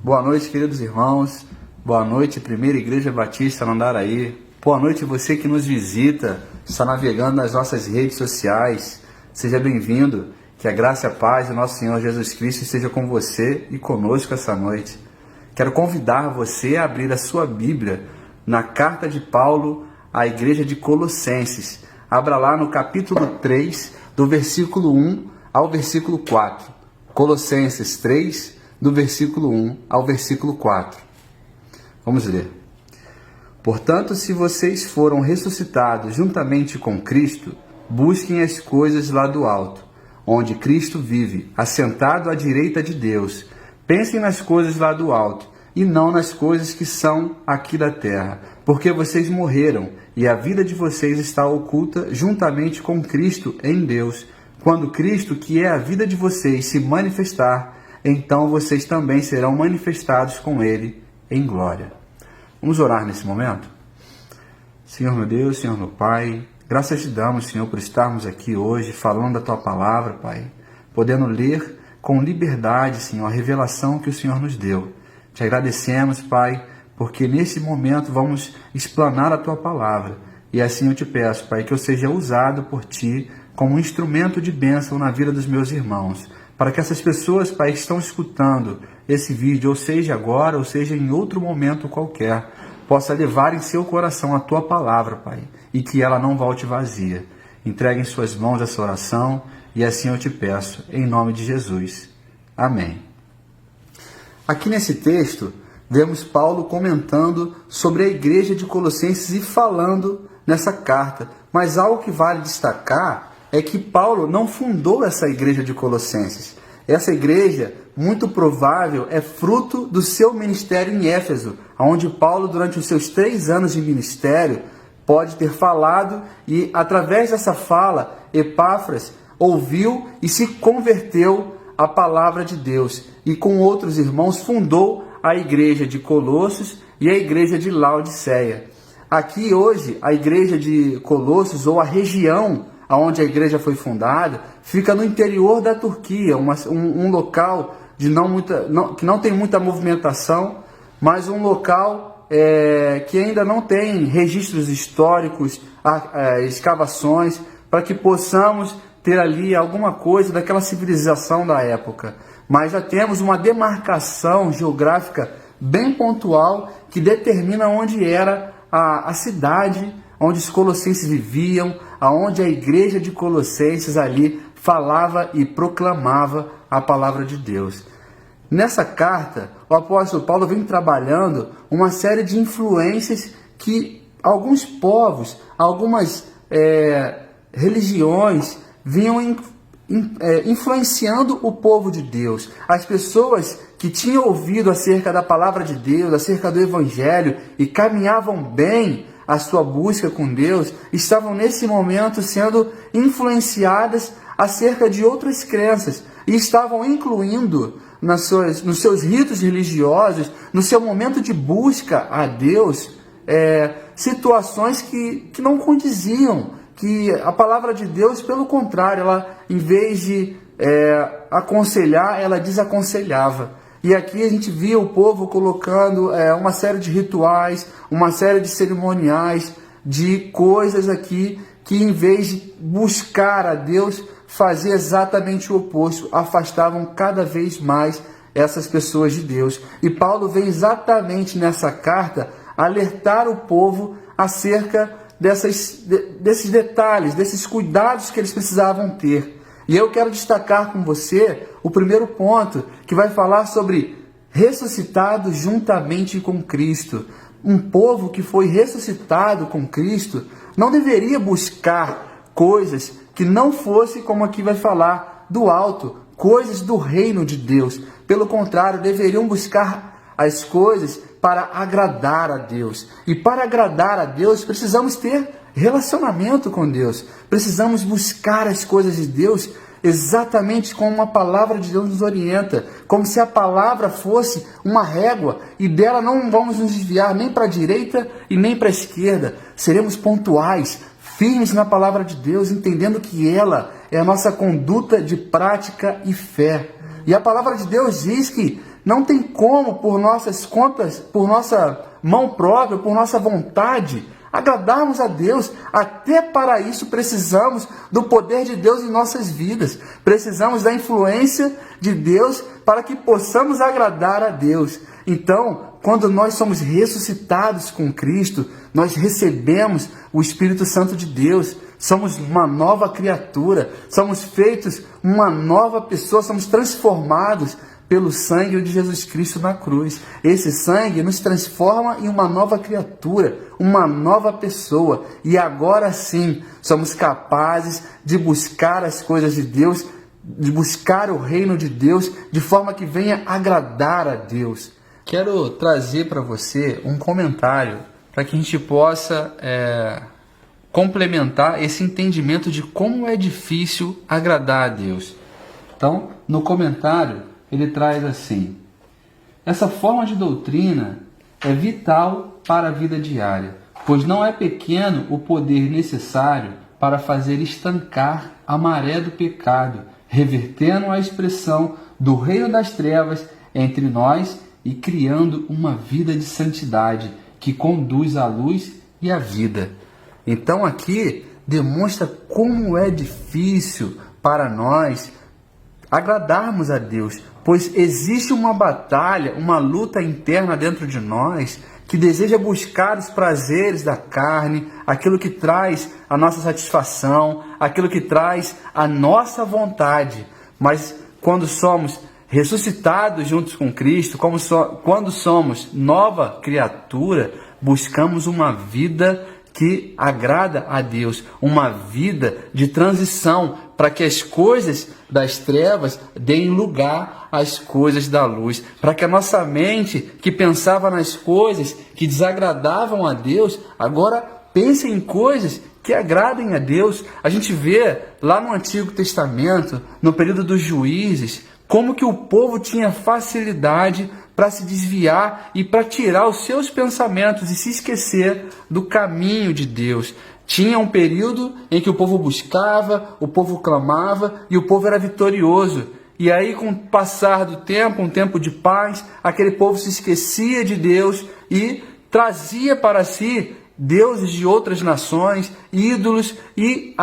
Boa noite, queridos irmãos. Boa noite, Primeira Igreja Batista no Andaraí. Boa noite, você que nos visita, está navegando nas nossas redes sociais. Seja bem-vindo. Que a graça e a paz do nosso Senhor Jesus Cristo esteja com você e conosco essa noite. Quero convidar você a abrir a sua Bíblia na carta de Paulo à Igreja de Colossenses. Abra lá no capítulo 3, do versículo 1 ao versículo 4. Colossenses 3, do versículo 1 ao versículo 4. Vamos ler. Portanto, se vocês foram ressuscitados juntamente com Cristo, busquem as coisas lá do alto, onde Cristo vive, assentado à direita de Deus. Pensem nas coisas lá do alto, e não nas coisas que são aqui da terra, porque vocês morreram, e a vida de vocês está oculta juntamente com Cristo em Deus. Quando Cristo, que é a vida de vocês, se manifestar, então vocês também serão manifestados com Ele em glória. Vamos orar nesse momento? Senhor meu Deus, Senhor meu Pai, graças te damos, Senhor, por estarmos aqui hoje falando da Tua Palavra, Pai, podendo ler com liberdade, Senhor, a revelação que o Senhor nos deu. Te agradecemos, Pai, porque nesse momento vamos explanar a Tua Palavra. E assim eu te peço, Pai, que eu seja usado por Ti como um instrumento de bênção na vida dos meus irmãos, para que essas pessoas, Pai, que estão escutando esse vídeo, ou seja agora, ou seja em outro momento qualquer, possa levar em seu coração a Tua Palavra, Pai, e que ela não volte vazia. Entregue em Suas mãos essa oração, e assim eu te peço, em nome de Jesus. Amém. Aqui nesse texto, vemos Paulo comentando sobre a igreja de Colossenses e falando nessa carta. Mas algo que vale destacar é que Paulo não fundou essa igreja de Colossenses. Essa igreja, muito provável, é fruto do seu ministério em Éfeso, onde Paulo, durante os seus 3 anos de ministério, pode ter falado e, através dessa fala, Epáfras ouviu e se converteu à palavra de Deus. E com outros irmãos fundou a igreja de Colossos e a igreja de Laodiceia. Aqui hoje, a igreja de Colossos, ou a região onde a igreja foi fundada, fica no interior da Turquia, um local que não tem muita movimentação, mas um local que ainda não tem registros históricos, escavações, para que possamos ter ali alguma coisa daquela civilização da época. Mas já temos uma demarcação geográfica bem pontual que determina onde era a cidade onde os colossenses viviam, aonde a igreja de Colossenses ali falava e proclamava a palavra de Deus. Nessa carta, o apóstolo Paulo vem trabalhando uma série de influências que alguns povos, algumas religiões vinham influenciando o povo de Deus. As pessoas que tinham ouvido acerca da palavra de Deus, acerca do Evangelho e caminhavam bem a sua busca com Deus, estavam nesse momento sendo influenciadas acerca de outras crenças e estavam incluindo nos seus ritos religiosos, no seu momento de busca a Deus, situações que não condiziam, que a palavra de Deus, pelo contrário, ela, em vez de aconselhar, ela desaconselhava. E aqui a gente via o povo colocando uma série de rituais, uma série de cerimoniais, de coisas aqui que, em vez de buscar a Deus, fazia exatamente o oposto, afastavam cada vez mais essas pessoas de Deus. E Paulo vem exatamente nessa carta alertar o povo acerca desses detalhes, desses cuidados que eles precisavam ter. E eu quero destacar com você o primeiro ponto, que vai falar sobre ressuscitado juntamente com Cristo. Um povo que foi ressuscitado com Cristo não deveria buscar coisas que não fosse, como aqui vai falar, do alto, coisas do reino de Deus. Pelo contrário, deveriam buscar as coisas para agradar a Deus. E para agradar a Deus, precisamos ter relacionamento com Deus. Precisamos buscar as coisas de Deus exatamente como a palavra de Deus nos orienta, como se a palavra fosse uma régua e dela não vamos nos desviar nem para a direita e nem para a esquerda. Seremos pontuais, firmes na palavra de Deus, entendendo que ela é a nossa conduta de prática e fé. E a palavra de Deus diz que não tem como, por nossas contas, por nossa mão própria, por nossa vontade, agradarmos a Deus. Até para isso precisamos do poder de Deus em nossas vidas. Precisamos da influência de Deus para que possamos agradar a Deus. Então, quando nós somos ressuscitados com Cristo, nós recebemos o Espírito Santo de Deus. Somos uma nova criatura, somos feitos uma nova pessoa, somos transformados pelo sangue de Jesus Cristo na cruz. Esse sangue nos transforma em uma nova criatura, uma nova pessoa. E agora sim, somos capazes de buscar as coisas de Deus, de buscar o reino de Deus, de forma que venha agradar a Deus. Quero trazer para você um comentário, para que a gente possa complementar esse entendimento de como é difícil agradar a Deus. Então, no comentário, ele traz assim: essa forma de doutrina é vital para a vida diária, pois não é pequeno o poder necessário para fazer estancar a maré do pecado, revertendo a expressão do reino das trevas entre nós e criando uma vida de santidade que conduz à luz e à vida. Então aqui demonstra como é difícil para nós agradarmos a Deus, pois existe uma batalha, uma luta interna dentro de nós que deseja buscar os prazeres da carne, aquilo que traz a nossa satisfação, aquilo que traz a nossa vontade. Mas quando somos ressuscitados juntos com Cristo, quando somos nova criatura, buscamos uma vida que agrada a Deus, uma vida de transição, para que as coisas das trevas deem lugar às coisas da luz, para que a nossa mente, que pensava nas coisas que desagradavam a Deus, agora pense em coisas que agradem a Deus. A gente vê lá no Antigo Testamento, no período dos juízes, como que o povo tinha facilidade para se desviar e para tirar os seus pensamentos e se esquecer do caminho de Deus. Tinha um período em que o povo buscava, o povo clamava e o povo era vitorioso. E aí, com o passar do tempo, um tempo de paz, aquele povo se esquecia de Deus e trazia para si deuses de outras nações, ídolos, e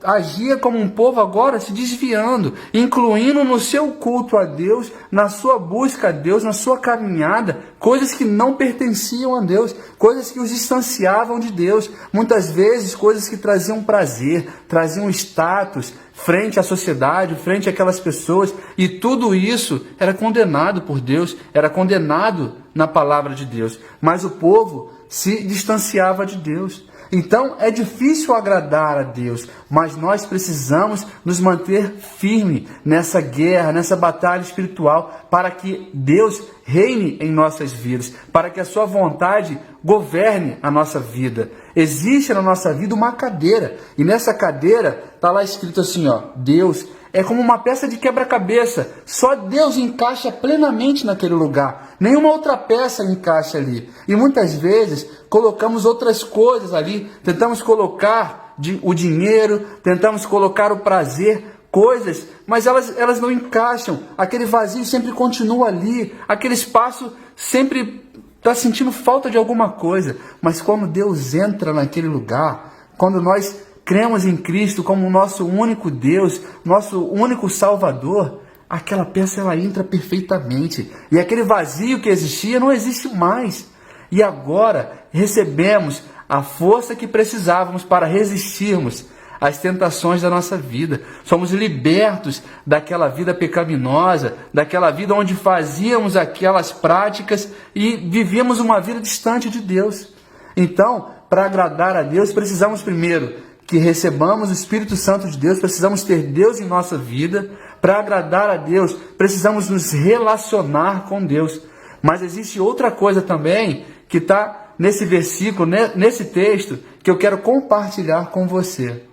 agia como um povo agora se desviando, incluindo no seu culto a Deus, na sua busca a Deus, na sua caminhada, coisas que não pertenciam a Deus, coisas que os distanciavam de Deus, muitas vezes coisas que traziam prazer, traziam status frente à sociedade, frente àquelas pessoas, e tudo isso era condenado por Deus, era condenado na palavra de Deus, mas o povo se distanciava de Deus. Então é difícil agradar a Deus, mas nós precisamos nos manter firme nessa guerra, nessa batalha espiritual, para que Deus reine em nossas vidas, para que a sua vontade governe a nossa vida. Existe na nossa vida uma cadeira, e nessa cadeira está lá escrito assim, Deus é como uma peça de quebra-cabeça, só Deus encaixa plenamente naquele lugar, nenhuma outra peça encaixa ali. E muitas vezes colocamos outras coisas ali, tentamos colocar o dinheiro, tentamos colocar o prazer, coisas, mas elas não encaixam, aquele vazio sempre continua ali, aquele espaço sempre está sentindo falta de alguma coisa. Mas quando Deus entra naquele lugar, quando nós cremos em Cristo como o nosso único Deus, nosso único Salvador, aquela peça ela entra perfeitamente. E aquele vazio que existia não existe mais. E agora recebemos a força que precisávamos para resistirmos às tentações da nossa vida. Somos libertos daquela vida pecaminosa, daquela vida onde fazíamos aquelas práticas e vivíamos uma vida distante de Deus. Então, para agradar a Deus, precisamos primeiro que recebamos o Espírito Santo de Deus, precisamos ter Deus em nossa vida. Para agradar a Deus, precisamos nos relacionar com Deus. Mas existe outra coisa também que está nesse versículo, nesse texto, que eu quero compartilhar com você.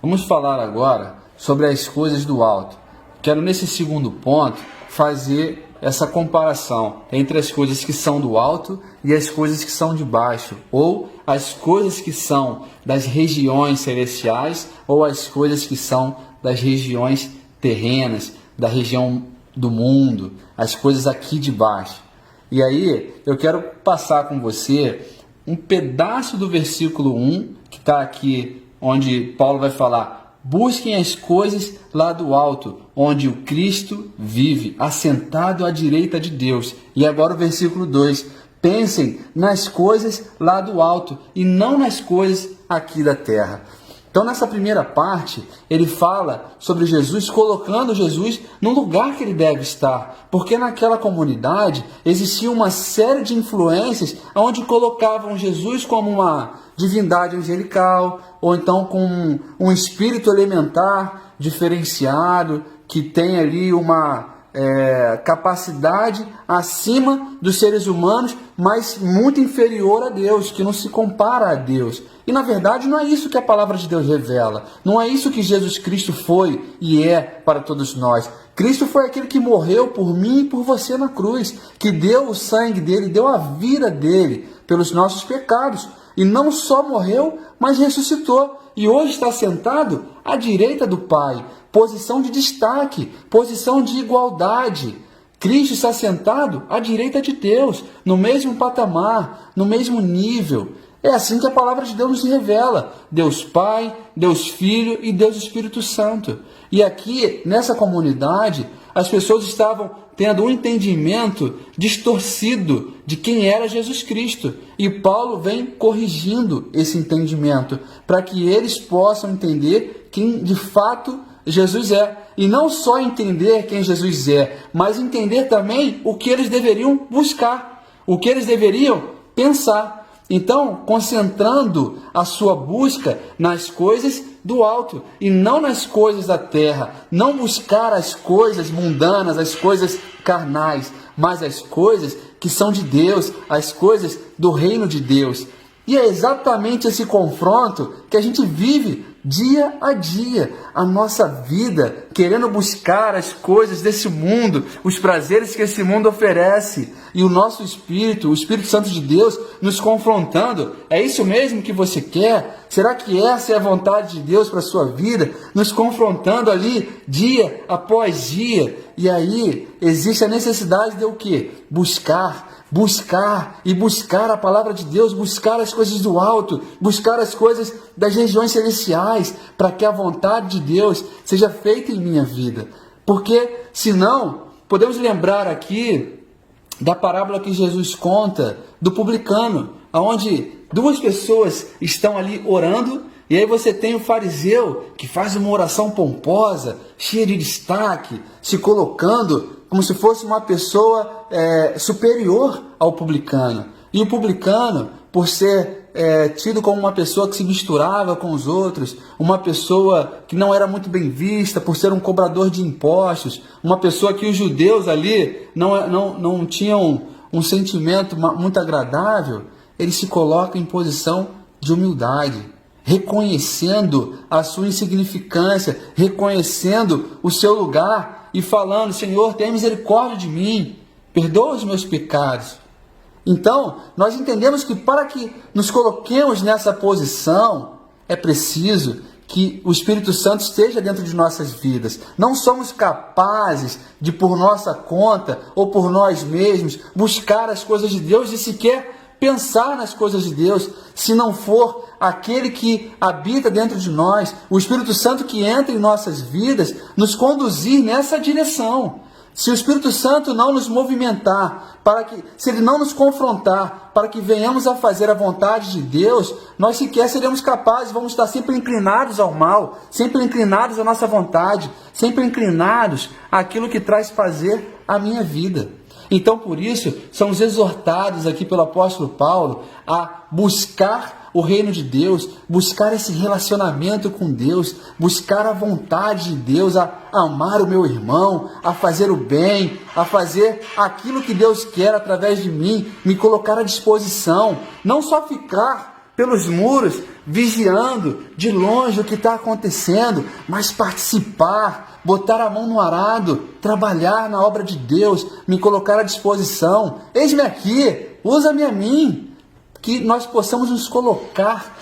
Vamos falar agora sobre as coisas do alto. Quero, nesse segundo ponto, fazer essa comparação entre as coisas que são do alto e as coisas que são de baixo, ou as coisas que são das regiões celestiais ou as coisas que são das regiões terrenas, da região do mundo, as coisas aqui de baixo. E aí eu quero passar com você um pedaço do versículo 1, que está aqui, onde Paulo vai falar: busquem as coisas lá do alto, onde o Cristo vive, assentado à direita de Deus. E agora o versículo 2: pensem nas coisas lá do alto e não nas coisas aqui da terra. Então, nessa primeira parte, ele fala sobre Jesus, colocando Jesus no lugar que ele deve estar. Porque naquela comunidade existia uma série de influências onde colocavam Jesus como uma divindade angelical, ou então com um espírito elementar diferenciado, que tem ali uma capacidade acima dos seres humanos, mas muito inferior a Deus, que não se compara a Deus. E na verdade não é isso que a palavra de Deus revela, não é isso que Jesus Cristo foi e é para todos nós. Cristo foi aquele que morreu por mim e por você na cruz, que deu o sangue dele, deu a vida dele pelos nossos pecados, e não só morreu, mas ressuscitou, e hoje está sentado à direita do Pai, posição de destaque, posição de igualdade. Cristo está sentado à direita de Deus, no mesmo patamar, no mesmo nível. É assim que a palavra de Deus nos revela: Deus Pai, Deus Filho e Deus Espírito Santo. E aqui, nessa comunidade, as pessoas estavam tendo um entendimento distorcido de quem era Jesus Cristo. E Paulo vem corrigindo esse entendimento, para que eles possam entender quem de fato Jesus é. E não só entender quem Jesus é, mas entender também o que eles deveriam buscar, o que eles deveriam pensar. Então, concentrando a sua busca nas coisas do alto e não nas coisas da terra. Não buscar as coisas mundanas, as coisas carnais, mas as coisas que são de Deus, as coisas do reino de Deus. E é exatamente esse confronto que a gente vive dia a dia, a nossa vida, querendo buscar as coisas desse mundo, os prazeres que esse mundo oferece, e o nosso Espírito, o Espírito Santo de Deus, nos confrontando. É isso mesmo que você quer? Será que essa é a vontade de Deus para a sua vida? Nos confrontando ali, dia após dia. E aí, existe a necessidade de o quê? Buscar e buscar a palavra de Deus, buscar as coisas do alto, buscar as coisas das regiões celestiais, para que a vontade de Deus seja feita em minha vida. Porque, senão, podemos lembrar aqui da parábola que Jesus conta do publicano, onde duas pessoas estão ali orando, e aí você tem o fariseu que faz uma oração pomposa, cheia de destaque, se colocando como se fosse uma pessoa superior ao publicano. E o publicano, por ser tido como uma pessoa que se misturava com os outros, uma pessoa que não era muito bem vista por ser um cobrador de impostos, uma pessoa que os judeus ali não tinham um sentimento muito agradável, ele se coloca em posição de humildade, reconhecendo a sua insignificância, reconhecendo o seu lugar e falando: Senhor, tenha misericórdia de mim, perdoa os meus pecados. Então, nós entendemos que para que nos coloquemos nessa posição, é preciso que o Espírito Santo esteja dentro de nossas vidas. Não somos capazes de, por nossa conta ou por nós mesmos, buscar as coisas de Deus e sequer pensar nas coisas de Deus, se não for aquele que habita dentro de nós, o Espírito Santo que entra em nossas vidas, nos conduzir nessa direção. Se o Espírito Santo não nos movimentar, se ele não nos confrontar, para que venhamos a fazer a vontade de Deus, nós sequer seremos capazes, vamos estar sempre inclinados ao mal, sempre inclinados à nossa vontade, sempre inclinados àquilo que traz prazer à minha vida. Então, por isso, somos exortados aqui pelo apóstolo Paulo a buscar o reino de Deus, buscar esse relacionamento com Deus, buscar a vontade de Deus, a amar o meu irmão, a fazer o bem, a fazer aquilo que Deus quer através de mim, me colocar à disposição, não só ficar pelos muros, vigiando de longe o que está acontecendo, mas participar, botar a mão no arado, trabalhar na obra de Deus, me colocar à disposição. Eis-me aqui, usa-me a mim, que nós possamos nos colocar.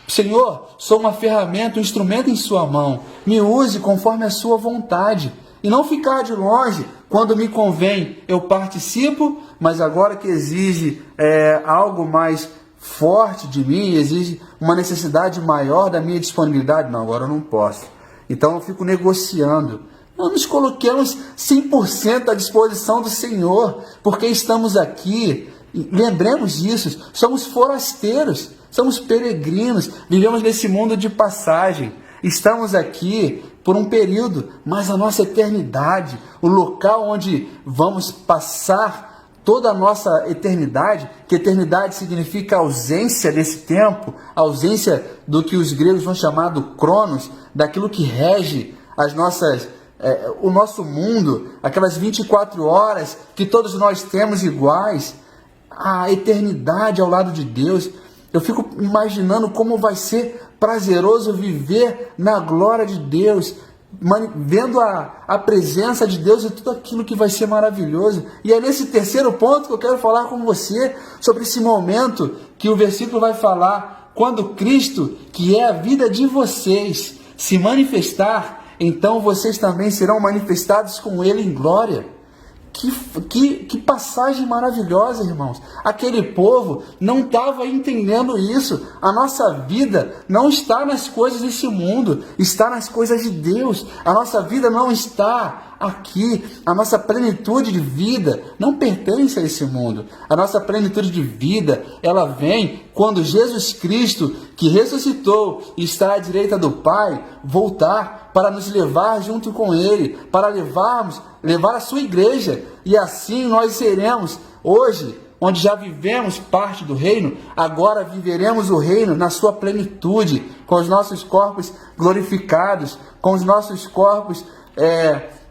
Senhor, sou uma ferramenta, um instrumento em sua mão, me use conforme a sua vontade. E não ficar de longe, quando me convém eu participo, mas agora que exige algo mais forte de mim, exige uma necessidade maior da minha disponibilidade, não, agora eu não posso. Então eu fico negociando. Não nos coloquemos 100% à disposição do Senhor, porque estamos aqui, lembremos disso, somos forasteiros, somos peregrinos, vivemos nesse mundo de passagem, estamos aqui por um período, mas a nossa eternidade, o local onde vamos passar toda a nossa eternidade, que eternidade significa ausência desse tempo, ausência do que os gregos vão chamar do Cronos, daquilo que rege as nossas, o nosso mundo, aquelas 24 horas que todos nós temos iguais, a eternidade ao lado de Deus. Eu fico imaginando como vai ser prazeroso viver na glória de Deus, vendo a presença de Deus e tudo aquilo que vai ser maravilhoso. E é nesse terceiro ponto que eu quero falar com você, sobre esse momento que o versículo vai falar, quando Cristo, que é a vida de vocês, se manifestar, então vocês também serão manifestados com Ele em glória. Que passagem maravilhosa, irmãos. Aquele povo não estava entendendo isso. A nossa vida não está nas coisas desse mundo, está nas coisas de Deus. A nossa vida não está aqui. A nossa plenitude de vida não pertence a esse mundo. A nossa plenitude de vida, ela vem quando Jesus Cristo, que ressuscitou e está à direita do Pai, voltar para nos levar junto com Ele, para levar a sua igreja, e assim nós seremos, hoje, onde já vivemos parte do reino, agora viveremos o reino na sua plenitude, com os nossos corpos glorificados, com os nossos corpos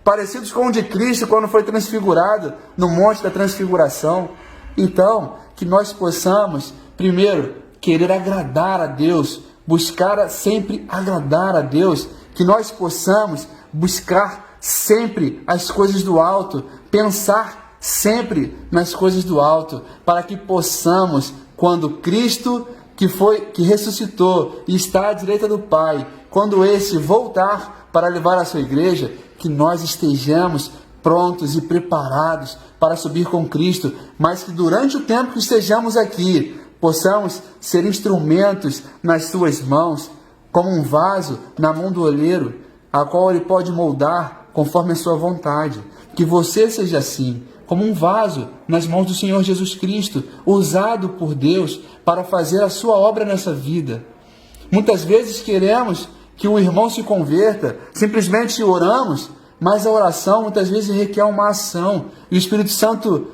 parecidos com o de Cristo, quando foi transfigurado no Monte da Transfiguração. Então, que nós possamos, primeiro, querer agradar a Deus, buscar sempre agradar a Deus, que nós possamos buscar sempre as coisas do alto, pensar sempre nas coisas do alto, para que possamos, quando Cristo, que ressuscitou e está à direita do Pai, quando esse voltar para levar a sua igreja, que nós estejamos prontos e preparados para subir com Cristo, mas que durante o tempo que estejamos aqui, possamos ser instrumentos nas suas mãos, como um vaso na mão do oleiro, a qual ele pode moldar conforme a sua vontade. Que você seja assim, como um vaso nas mãos do Senhor Jesus Cristo, usado por Deus para fazer a sua obra nessa vida. Muitas vezes queremos que o irmão se converta, simplesmente oramos, mas a oração muitas vezes requer uma ação. E o Espírito Santo,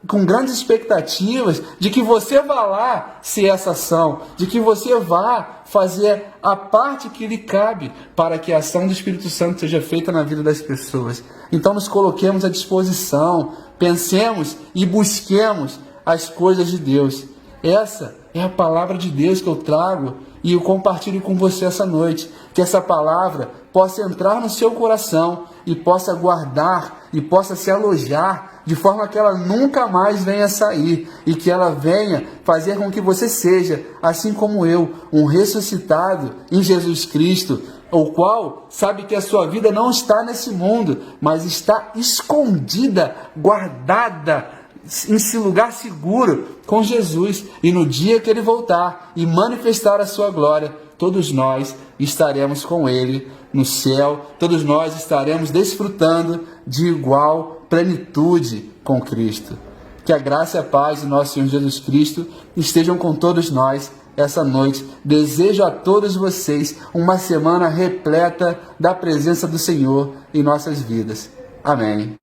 com grandes expectativas de que você vá lá ser essa ação, de que você vá fazer a parte que lhe cabe para que a ação do Espírito Santo seja feita na vida das pessoas. Então nos coloquemos à disposição, pensemos e busquemos as coisas de Deus. Essa é a palavra de Deus que eu trago e eu compartilho com você essa noite. Que essa palavra possa entrar no seu coração e possa guardar e possa se alojar de forma que ela nunca mais venha sair e que ela venha fazer com que você seja, assim como eu, um ressuscitado em Jesus Cristo, o qual sabe que a sua vida não está nesse mundo, mas está escondida, guardada, em esse lugar seguro com Jesus. E no dia que Ele voltar e manifestar a sua glória, todos nós estaremos com Ele no céu, todos nós estaremos desfrutando de igual plenitude com Cristo. Que a graça e a paz do nosso Senhor Jesus Cristo estejam com todos nós essa noite. Desejo a todos vocês uma semana repleta da presença do Senhor em nossas vidas. Amém.